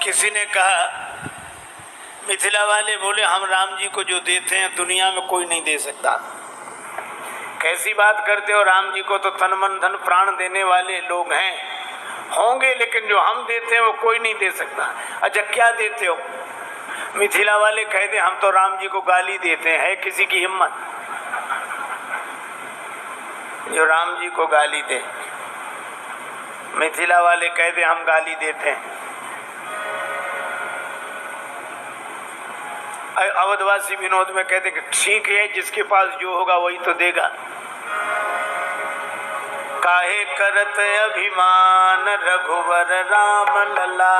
किसी ने कहा, मिथिला वाले बोले हम राम जी को जो देते हैं दुनिया में कोई नहीं दे सकता। कैसी बात करते हो, राम जी को तो तन मन धन प्राण देने वाले लोग हैं, होंगे, लेकिन जो हम देते हैं वो कोई नहीं दे सकता। अच्छा क्या देते हो? मिथिला वाले कहते हम तो राम जी को गाली देते हैं। है किसी की हिम्मत जो राम जी को गाली दे? मिथिला वाले कहते हम गाली देते हैं। अवधवासी विनोद में कहते कि ठीक है, जिसके पास जो होगा वही तो देगा। काहे करत अभिमान रघुवर राम लला,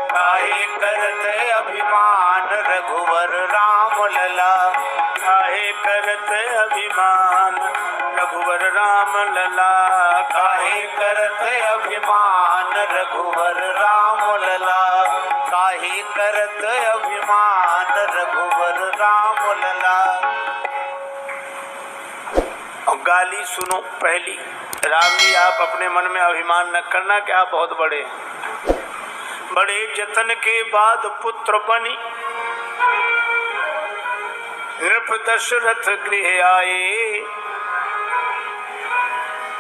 काहे करत अभिमान रघुवर राम लला, काहे करत अभिमान रघुवर राम लला, काहे करत अभिमान रघुवर राम लला, काहे करत अभिमान रघुवर राम लला। और गाली सुनो पहली, राम जी आप अपने मन में अभिमान न करना कि आप बहुत बड़े हैं। बड़े जतन के बाद पुत्र बनी नृप दशरथ गृह आए,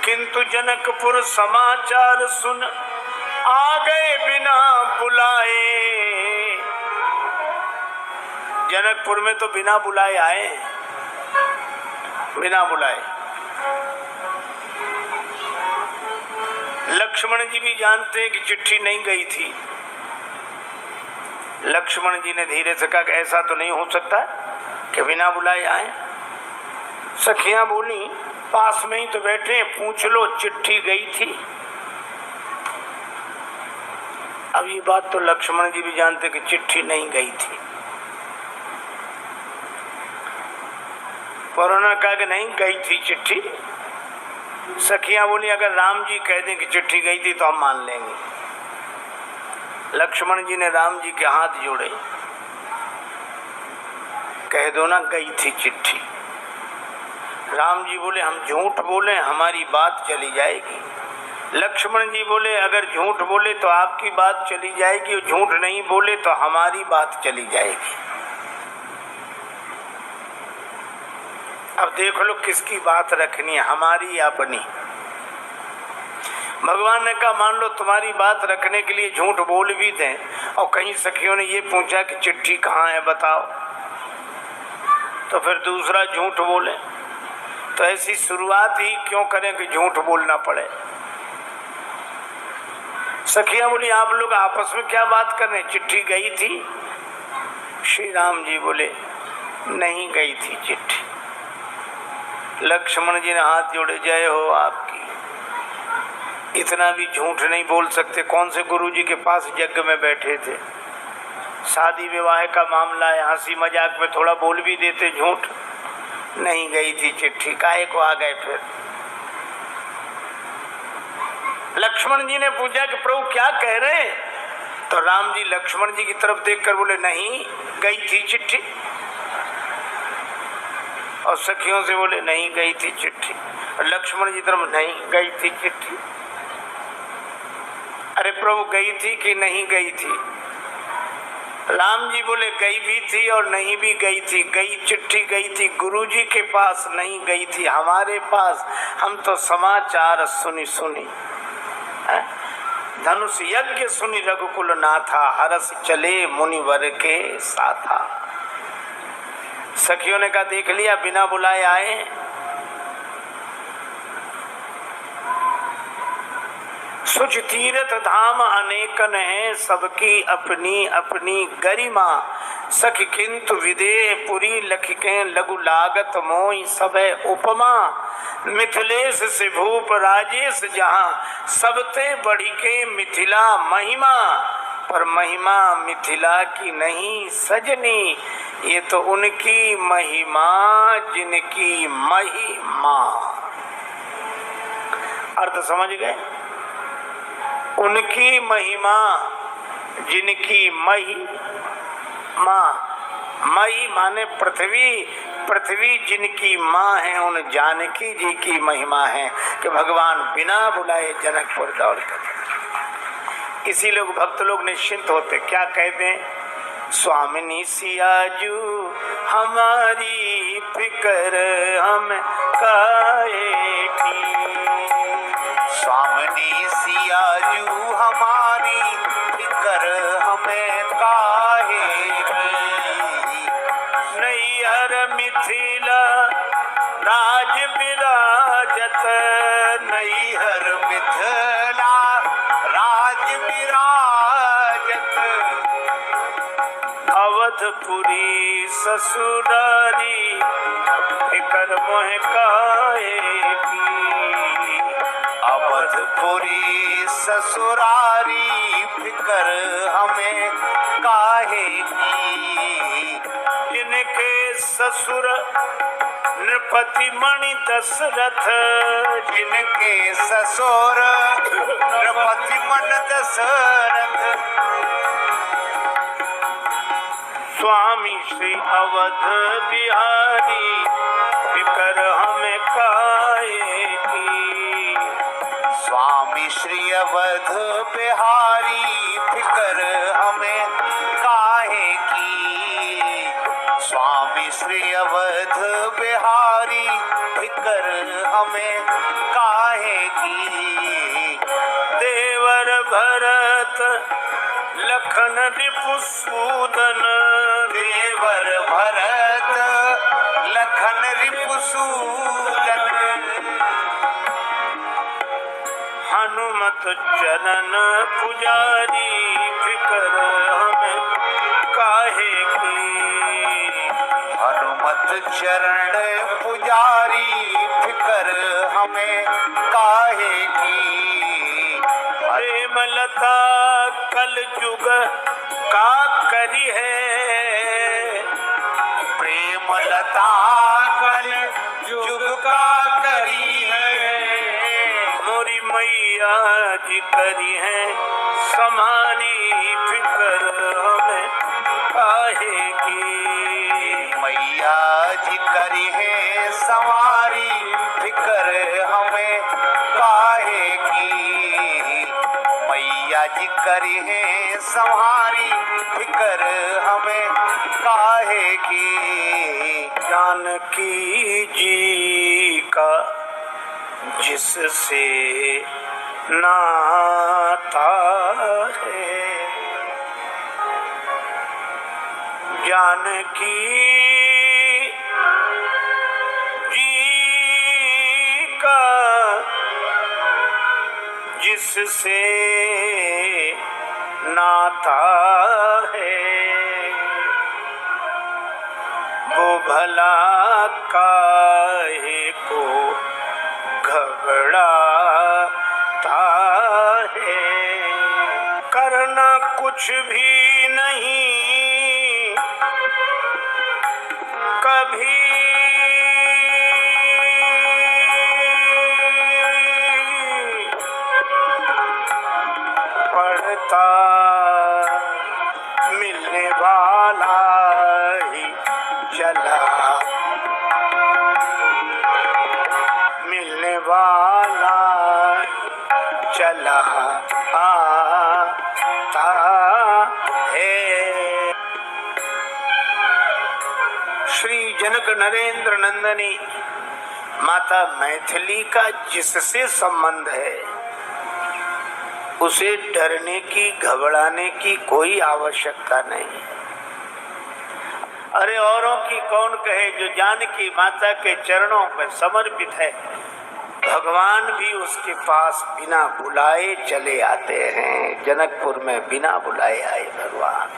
किंतु जनकपुर समाचार सुन आ गए बिना बुलाए। जनकपुर में तो बिना बुलाए आए, बिना बुलाए। लक्ष्मण जी भी जानते हैं कि चिट्ठी नहीं गई थी। लक्ष्मण जी ने धीरे से कहा कि ऐसा तो नहीं हो सकता कि बिना बुलाए आए। सखियां बोली पास में ही तो बैठे, पूछ लो चिट्ठी गई थी। अब ये बात तो लक्ष्मण जी भी जानते कि चिट्ठी नहीं गई थी। पर उन्होंने कहा कि नहीं गई थी चिट्ठी। सखियां बोली अगर राम जी कह दें कि चिट्ठी गई थी तो हम मान लेंगे। लक्ष्मण जी ने राम जी के हाथ जोड़े, कह दो ना गई थी चिट्ठी। राम जी बोले हम झूठ बोले हमारी बात चली जाएगी। लक्ष्मण जी बोले अगर झूठ बोले तो आपकी बात चली जाएगी, और झूठ नहीं बोले तो हमारी बात चली जाएगी। अब देख लो किसकी बात रखनी है, हमारी या अपनी। भगवान ने कहा मान लो तुम्हारी बात रखने के लिए झूठ बोल भी दें, और कहीं सखियों ने ये पूछा कि चिट्ठी कहाँ है बताओ, तो फिर दूसरा झूठ बोले, तो ऐसी शुरुआत ही क्यों करें कि झूठ बोलना पड़े। सखियां बोली आप लोग आपस में क्या बात कर रहे हैं, चिट्ठी गई थी? श्री राम जी बोले नहीं गई थी चिट्ठी। लक्ष्मण जी ने हाथ जोड़े, जय हो आपकी। इतना भी झूठ नहीं बोल सकते। कौन से गुरु जी के पास यज्ञ में बैठे थे, शादी विवाह का मामला है, हंसी मजाक में थोड़ा बोल भी देते झूठ। नहीं गई थी चिट्ठी, काहे को आ गए फिर? लक्ष्मण जी ने पूछा कि प्रभु क्या कह रहे हैं? तो राम जी लक्ष्मण जी की तरफ देखकर बोले नहीं गई थी चिट्ठी। और सखियों से बोले नहीं गई थी चिट्ठी। और लक्ष्मण जी तरफ नहीं गई थी चिट्ठी। अरे प्रभु गई थी कि नहीं गई थी? राम जी बोले गई भी थी और नहीं भी गई थी। गई चिट्ठी गई थी गुरुजी के पास, नहीं गई थी हमारे पास। हम तो समाचार सुनी सुनी धनुष यज्ञ सुनी रघुकुल नाथा, हरस चले मुनिवर के साथा। सखियों ने कहा देख लिया बिना बुलाए आए। सुच तीर्थ धाम अनेकन है, सबकी अपनी अपनी गरिमा। सखी किंतु विदेह पुरी लखिके लघु लागत मोई सबे उपमा। मिथिलेश से भूप राजेश जहाँ, सबते बढ़ी के मिथिला महिमा। पर महिमा मिथिला की नहीं सजनी, ये तो उनकी महिमा जिनकी महिमा। अर्थ समझ गए? उनकी महिमा जिनकी महिमा। मई माने पृथ्वी, पृथ्वी जिनकी माँ है, उन जानकी जी की महिमा है कि भगवान बिना बुलाए जनकपुर दौड़ कर। इसी लोग भक्त लोग निश्चिंत होते, क्या कहते हैं, स्वामिनी सियाजू हमारी फिकर हम काहे की, स्वामिनी सियाजू हमारी फिकर हमें काहे की, नैहर मिथिला राज विराजत, नैहर मिथिला राज विराजत, अवधपुरी ससुरारी फिकर मोह काहे की, अवधपुरी ससुरारी फिकर हमें काहे की, जिनके ससुर नृपति मणि दशरथ, जिनके ससुर नृपति मन दशरथ, स्वामी श्री अवध बिहारी फिकर हमें काहे की, स्वामी श्री अवध बिहारी फिकर हमें काहे की, स्वामी श्री अवध बिहारी फिकर हमें काहे की, देवर भरत लखन रिपुसूदन, देवर भरत लखन रिपुसूदन, हनुमत चरण पुजारी फिकर हमें काहे की, हनुमत चरण पुजारी फिकर हमें काहे की, प्रेम लता कल जुग का करी है, प्रेम लता कल जुग का करी है, मोरी मैया जी करी है समारी फिकर हमें काहे की, मैया जी करी है सवारी फिकर हमें काहे की, मैया जी करी है सवारी फिकर हमें काहे की, जानकी जी का जिससे नाता है, जानकी जी का जिससे नाता है, वो भला काहे को घबराता है, करना कुछ भी नहीं कभी पड़ता, मिलने वाला ही चला, मिलने वाला चला आता है। श्री जनक नरेंद्र नंदनी माता मैथिली का जिससे संबंध है उसे डरने की घबराने की कोई आवश्यकता नहीं। अरे औरों की कौन कहे, जो जानकी माता के चरणों पर समर्पित है भगवान भी उसके पास बिना बुलाए चले आते हैं। जनकपुर में बिना बुलाए आए भगवान,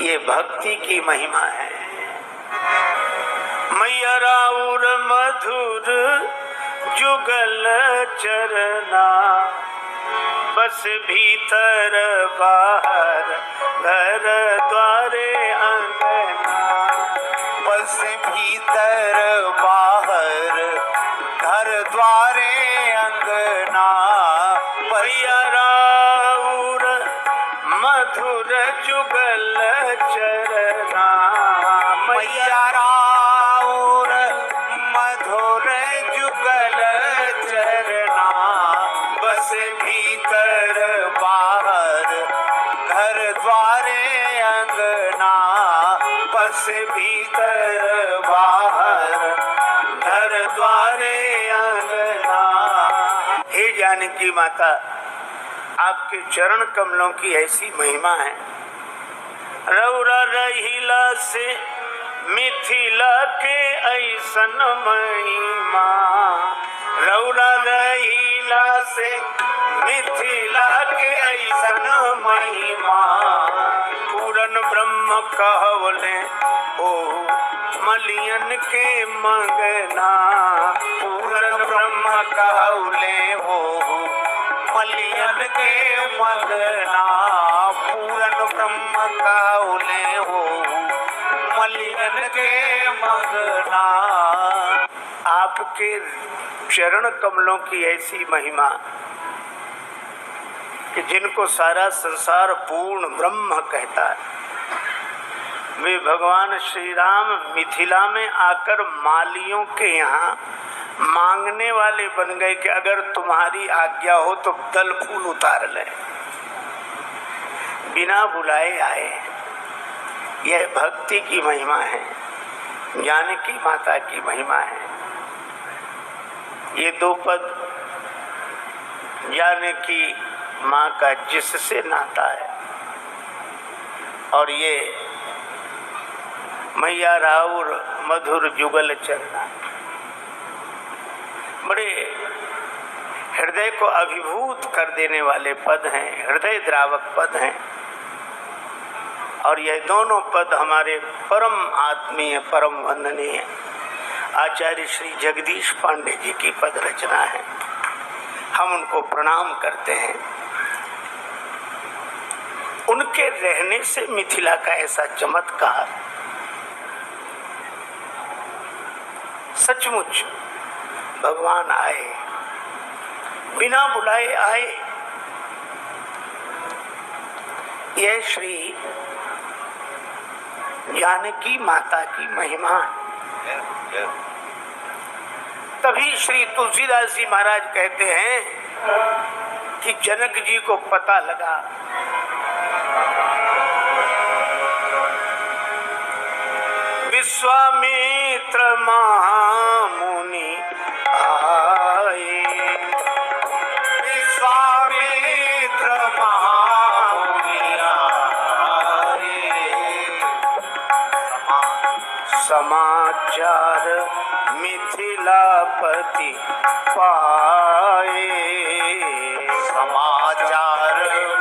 ये भक्ति की महिमा है। मैया राउर मधुर जुगल चरना, बस भीतर बाहर घर द्वारे अंगना, बस भीतर बाहर घर द्वारे अंगना, मैया राउर मधुर जुगल चरना, मैया राउर मधुर जुगल चरना, बस भीतर बाहर बसे भीतर बाहर घर द्वारे अंगना। हे जानकी माता, आपके चरण कमलों की ऐसी महिमा है। रौरा रहिला से मिथिला के ऐसन महिमा, रौरा रहिला से मिथिला के ऐसन महिमा। पूरन ब्रह्म कहवले ओ मलियन के मंगना, पूरन ब्रह्म कहवले ओ मलियन के मंगना। पूरन ब्रह्म कहवले ओ मलियन के मंगना। आपके चरण कमलों की ऐसी महिमा कि जिनको सारा संसार पूर्ण ब्रह्म कहता है, वे भगवान श्री राम मिथिला में आकर मालियों के यहाँ मांगने वाले बन गए कि अगर तुम्हारी आज्ञा हो तो दल फूल उतार ले। बिना बुलाए आए। यह भक्ति की महिमा है, जानकी माता की महिमा है। ये दो पद जानकी माँ का जिससे नाता है, और ये मैया राउर मधुर जुगल चरना, बड़े हृदय को अभिभूत कर देने वाले पद हैं, हृदय द्रावक पद हैं। और यह दोनों पद हमारे परम आत्मीय, परम वंदनीय आचार्य श्री जगदीश पांडे जी की पद रचना है। हम उनको प्रणाम करते हैं। उनके रहने से मिथिला का ऐसा चमत्कार सचमुच भगवान आए, बिना बुलाए आए। यह श्री जानकी माता की महिमा है। तभी श्री तुलसीदास जी महाराज कहते हैं कि जनक जी को पता लगा विश्वामित्र महामुनि आए, विश्वामित्र महामुनि आए। समाचार मिथिलापति पाए, समाचार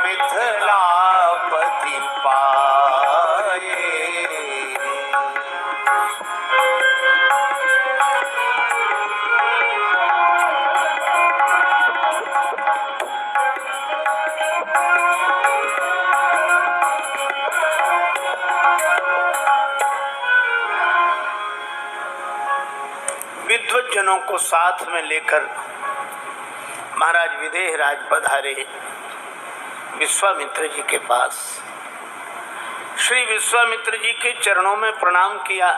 मिथिलापति पाए। विद्वत जनों को साथ में लेकर महाराज विदेहराज पधारे विश्वामित्र जी के पास। श्री विश्वामित्र जी के चरणों में प्रणाम किया।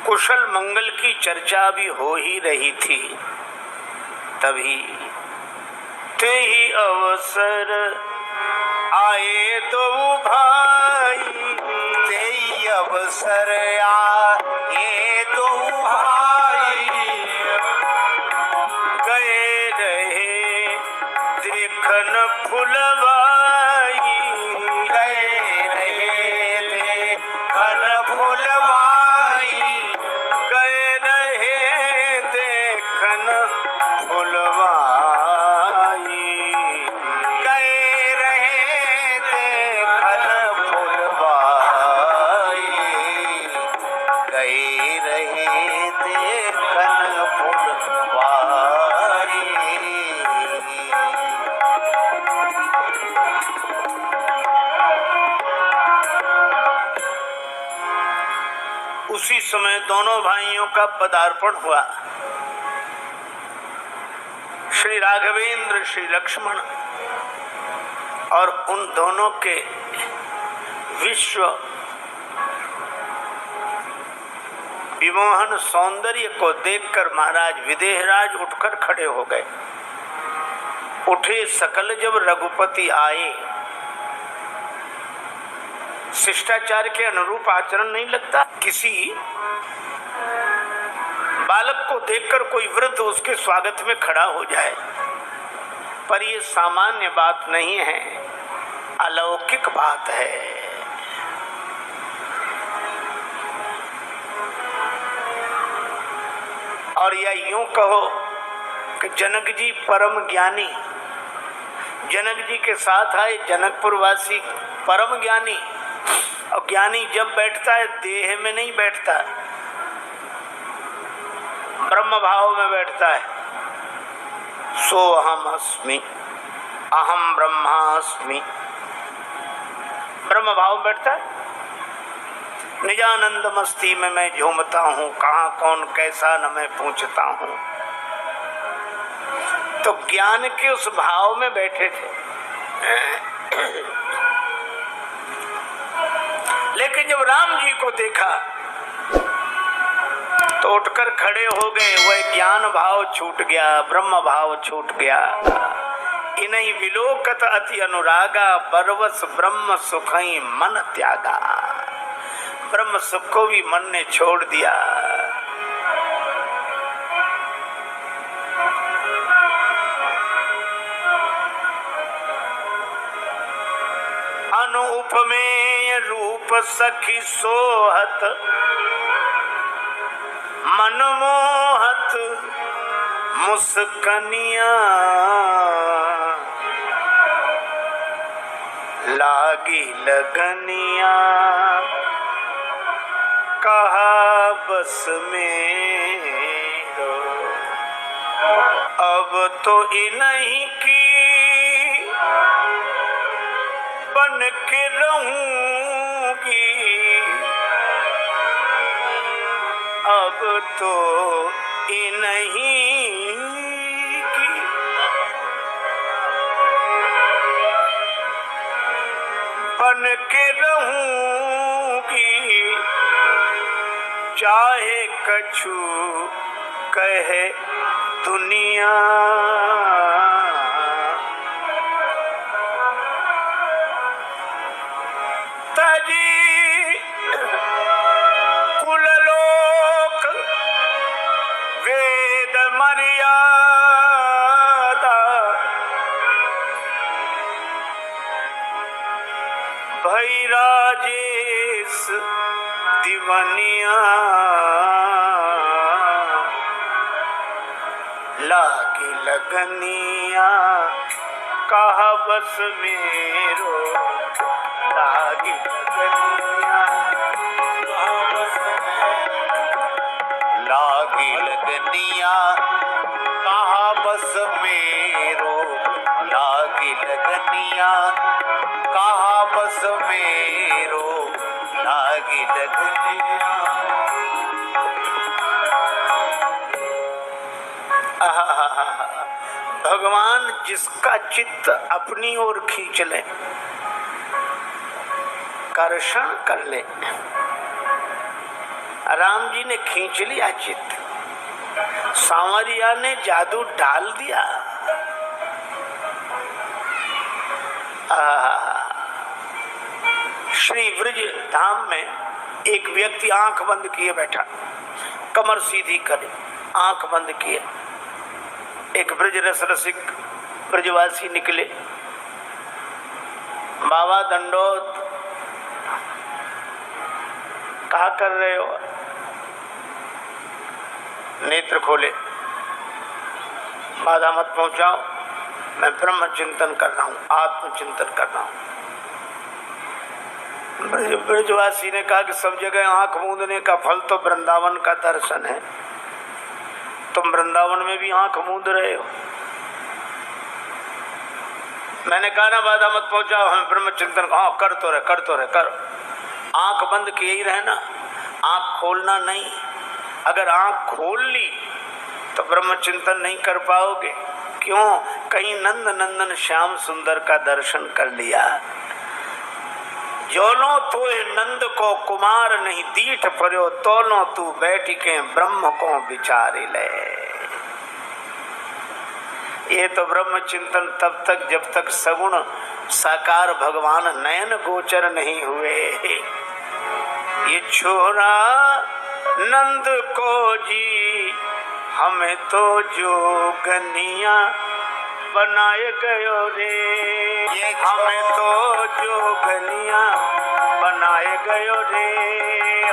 कुशल मंगल की चर्चा भी हो ही रही थी। तभी ते ही अवसर आए दो भाई, ते ही अवसर आए दो भाई। गए रहे देखन फुलवाई, गए रहे देखन फुलवाई, गए रहे देखन फुलवाई, गए रहे देखन फुलवाई, गए रहे देखन फुलवाई। उसी समय दोनों भाइयों का पदार्पण हुआ। श्री राघवेंद्र, श्री लक्ष्मण और उन दोनों के विश्व विमोहन सौंदर्य को देखकर महाराज विदेहराज उठकर खड़े हो गए। उठे सकल जब रघुपति आए, शिष्टाचार के अनुरूप आचरण नहीं लगता। किसी बालक को देखकर कोई वृद्ध उसके स्वागत में खड़ा हो जाए, पर यह सामान्य बात नहीं है, अलौकिक बात है। और या यूं कहो कि जनक जी परम ज्ञानी, जनक जी के साथ आए जनकपुर वासी परम ज्ञानी, और ज्ञानी जब बैठता है देह में नहीं बैठता, ब्रह्म भाव में बैठता है। सो अहम अस्मि, अहम ब्रह्मास्मि, ब्रह्म भाव में बैठता है। निजानंद मस्ती में मैं झूमता हूँ, कहाँ कौन कैसा न मैं पूछता हूँ। तो ज्ञान के उस भाव में बैठे थे। लेकिन जब राम जी को देखा तो उठकर खड़े हो गए। वह ज्ञान भाव छूट गया, ब्रह्म भाव छूट गया। इन्हीं विलोकत अति अनुरागा, परवश ब्रह्म सुखई मन त्यागा। ब्रह्म सुख को भी मन ने छोड़ दिया। अनुपमेय रूप सखी सोहत, मनमोहत मुस्कनिया, लागी लगनिया, कहा बस मेरो अब तो इन्हीं की बन के रहूंगी, अब तो इन्हीं की बन के रहूंगी, चाहे कछु कहे दुनिया। तजी कुललोक वेद मर्यादा, भई राजेश दिवनिया, लागी लगनिया, कहा बस मेरो, लागी लगनिया, कहा बस लागी लगनिया, कहा बस मेरो, लागी लगनिया, कहा बस मेरो, लागी लगनिया। भगवान जिसका चित्त अपनी ओर खींच ले, कर्षण कर ले। राम जी ने खींच लिया चित्त, सांवरिया ने जादू डाल दिया। श्री ब्रज धाम में एक व्यक्ति आंख बंद किए बैठा, कमर सीधी करे, आंख बंद किए। एक ब्रज रस रसिक ब्रजवासी निकले, बाबा दंडोत, कहा कर रहे हो? नेत्र खोले, बाधा मत पहुंचाओ, मैं ब्रह्म चिंतन कर रहा हूं, आत्म चिंतन कर रहा हूं। ब्रजवासी ने कहा कि सब जगह आंख मूंदने का फल तो वृंदावन का दर्शन है, तुम वृंदावन में भी आंख मूंद रहे हो। मैंने कहा ना बाधा मत पहुंचाओ, हम ब्रह्म चिंतन। हाँ कर तो रहे, कर तो रहे, कर। आंख बंद किए ही रहना, आंख खोलना नहीं। अगर आंख खोल ली तो ब्रह्म चिंतन नहीं कर पाओगे। क्यों? कहीं नंद नंदन श्याम सुंदर का दर्शन कर लिया। जोलो तो नंद को कुमार नहीं दीठ पर्यो, तोलो तू बैठ के ब्रह्म को विचारी ले। ये तो ब्रह्म चिंतन तब तक जब तक सगुण साकार भगवान नयन गोचर नहीं हुए। ये छोरा नंद को जी हमें तो जोगनिया बनाए गयो रे, ये हमें तो जोगनिया बनाए गयो रे,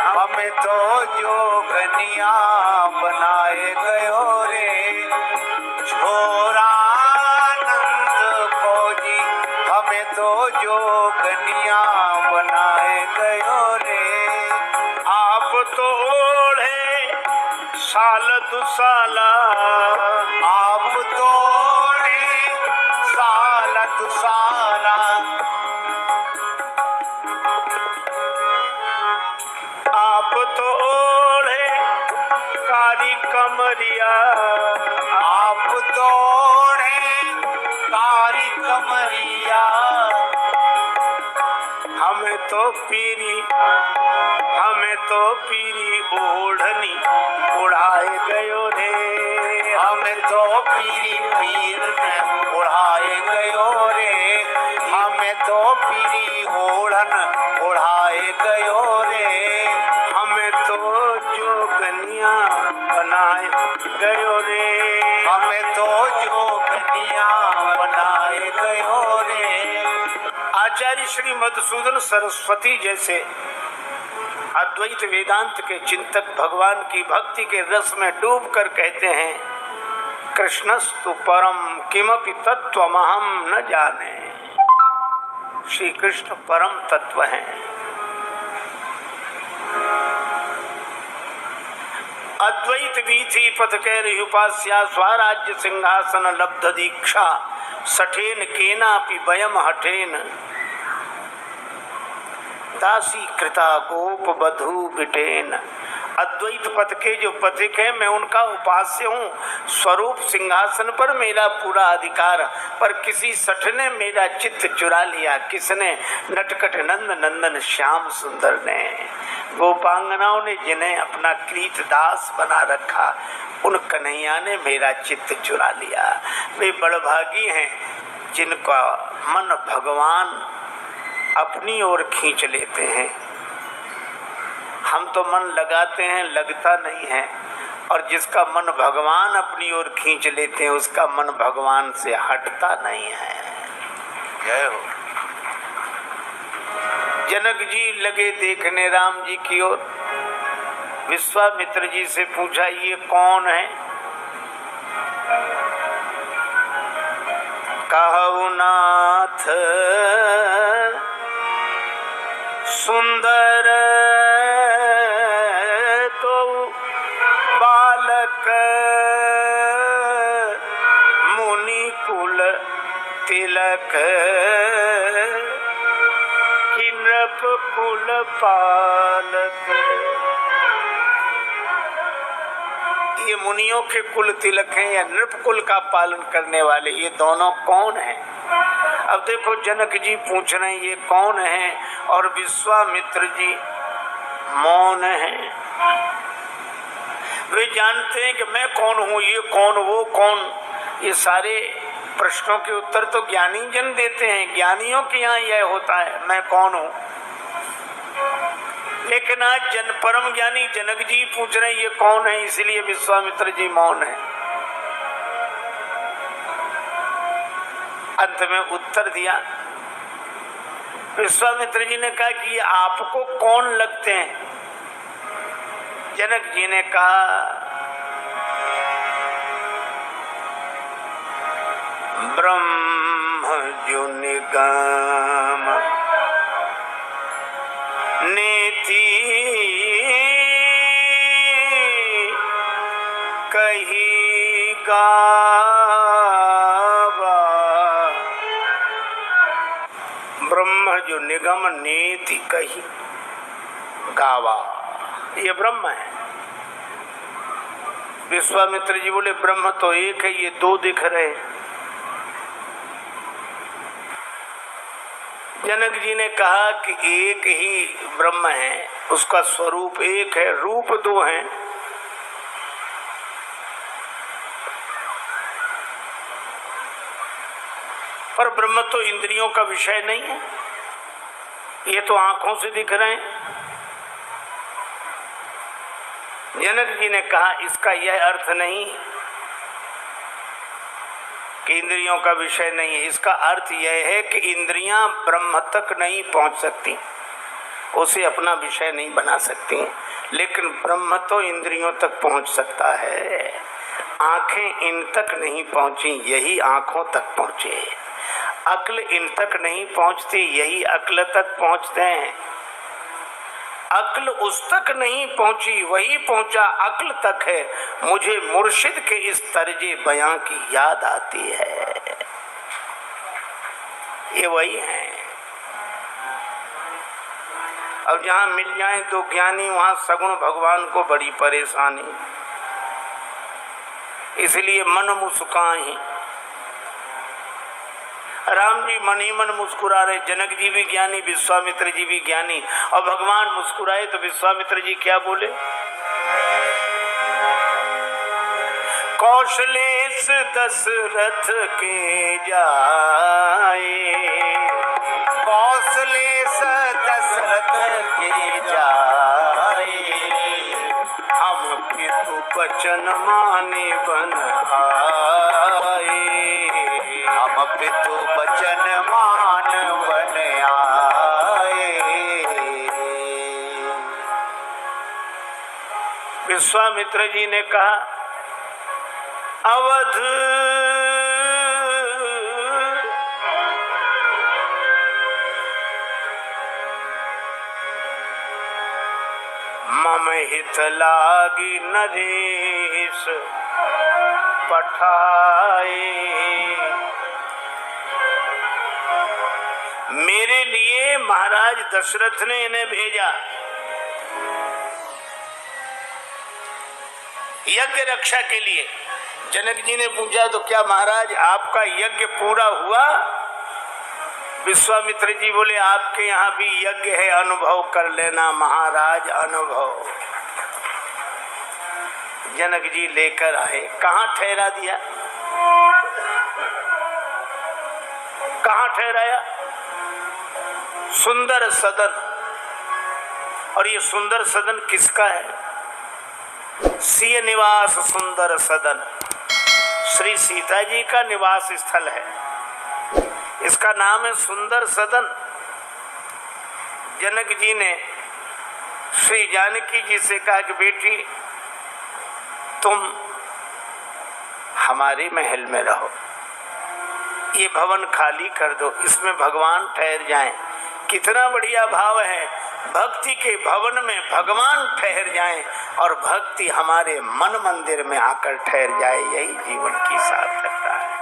हमें तो जोगनिया बनाए गयो रे। छोरा नंद को जी हमें तो जोगनिया बनाए गयो रे। आप तो ओढ़े साल दुसाला, आप तो साल दुसाला, आप तो ओढ़े कारी कमरिया, आप तो कारी कमरिया, हमें तो पीरी ओढ़नी उड़ाए गयो रे, हमें तो पीरी पीर में उड़ाए गयो रे, हमें तो पीरी ओढ़न उड़ाए गयो रे। हमें तो जोगनिया बनाए गयो रे, हमें तो जोगनिया बनाए गयो रे। आचार्य श्री मधुसूदन सरस्वती जैसे अद्वैत वेदांत के चिंतक भगवान की भक्ति के रस में डूबकर कहते हैं, कृष्णस्तु परम किमपि तत्त्वमहं न जाने। श्री कृष्ण परम तत्व हैं। अद्वैत वीथि पथ कैर उपास्या स्वराज्य सिंहासन लब्ध दीक्षा सठेन केनापि वयम हठेन दासी कृता गोप बधू बिटेन। अद्वैत पथ के जो पथिक है मैं उनका उपास्य हूँ, स्वरूप सिंहासन पर मेरा पूरा अधिकार, पर किसी सठ ने मेरा चित्त चुरा लिया। किसने? नटखट नंद नंदन श्याम सुंदर ने, गोपांगनाओं ने जिन्हें अपना क्रीत दास बना रखा, उन कन्हैया ने मेरा चित्त चुरा लिया। वे बड़भागी हैं जिनका मन भगवान अपनी ओर खींच लेते हैं। हम तो मन लगाते हैं, लगता नहीं है, और जिसका मन भगवान अपनी ओर खींच लेते हैं उसका मन भगवान से हटता नहीं है। जय हो। जनक जी लगे देखने राम जी की ओर। विश्वामित्र जी से पूछा, ये कौन है? कहु नाथ सुंदर तो बालक मुनि कुल तिलक कि नृप कुल पालक। ये मुनियों के कुल तिलक हैं या नृप कुल का पालन करने वाले, ये दोनों कौन हैं? अब देखो जनक जी पूछ रहे हैं ये कौन है, और विश्वामित्र जी मौन हैं। वे जानते हैं कि मैं कौन हूँ, ये कौन, वो कौन। ये सारे प्रश्नों के उत्तर तो ज्ञानी जन देते हैं, ज्ञानियों के यहाँ यह होता है मैं कौन हूँ। लेकिन आज परम ज्ञानी जनक जी पूछ रहे हैं ये कौन है, इसलिए विश्वामित्र जी मौन है। अंत में उत्तर दिया। विश्वामित्र जी ने कहा कि ये आपको कौन लगते हैं? जनक जी ने कहा, ब्रह्म जो निगम नेति कही गावा, ब्रह्म जो निगम नेति कही गावा, ये ब्रह्म है। विश्वामित्र जी बोले ब्रह्म तो एक है, ये दो दिख रहे। जनक जी ने कहा कि एक ही ब्रह्म है, उसका स्वरूप एक है, रूप दो हैं। पर ब्रह्म तो इंद्रियों का विषय नहीं है, ये तो आंखों से दिख रहे हैं। जनक जी ने कहा इसका यह अर्थ नहीं कि इंद्रियों का विषय नहीं है, इसका अर्थ यह है कि इंद्रियां ब्रह्म तक नहीं पहुंच सकती, उसे अपना विषय नहीं बना सकती, लेकिन ब्रह्म तो इंद्रियों तक पहुंच सकता है। आंखें इन तक नहीं पहुंची, यही आंखों तक पहुंचे। अक्ल इन तक नहीं पहुंचती, यही अक्ल तक पहुंचते हैं। अक्ल उस तक नहीं पहुंची, वही पहुंचा अक्ल तक है। मुझे मुर्शिद के इस तर्जे बयां की याद आती है। ये वही है। अब जहां मिल जाए दो ज्ञानी, वहां सगुण भगवान को बड़ी परेशानी, इसलिए मन मुस्काए। राम जी मन ही मन मुस्कुरा रहे, जनक जी भी ज्ञानी, विश्वामित्र जी भी ज्ञानी, और भगवान मुस्कुराए तो विश्वामित्र जी क्या बोले? कौशलेश दशरथ के जाए, कौशलेश दशरथ के जाए, हम पितु बचन माने बन आए, हम पितु बचन मान बन आए। विश्वामित्र जी ने कहा अवध मम हित लागी नरेश पठाए। मेरे लिए महाराज दशरथ ने इन्हें भेजा यज्ञ रक्षा के लिए। जनक जी ने पूछा तो क्या महाराज आपका यज्ञ पूरा हुआ? विश्वामित्र जी बोले आपके यहाँ भी यज्ञ है, अनुभव कर लेना महाराज, अनुभव। जनक जी लेकर आए। कहाँ ठहरा दिया? कहाँ ठहराया? सुंदर सदन। और ये सुंदर सदन किसका है? सिय निवास सुंदर सदन, श्री सीता जी का निवास स्थल है। इसका नाम है सुंदर सदन। जनक जी ने श्री जानकी जी से कहा कि बेटी तुम हमारे महल में रहो, ये भवन खाली कर दो, इसमें भगवान ठहर जाएं। कितना बढ़िया भाव है, भक्ति के भवन में भगवान ठहर जाएं और भक्ति हमारे मन मंदिर में आकर ठहर जाए, यही जीवन की सार्थकता है।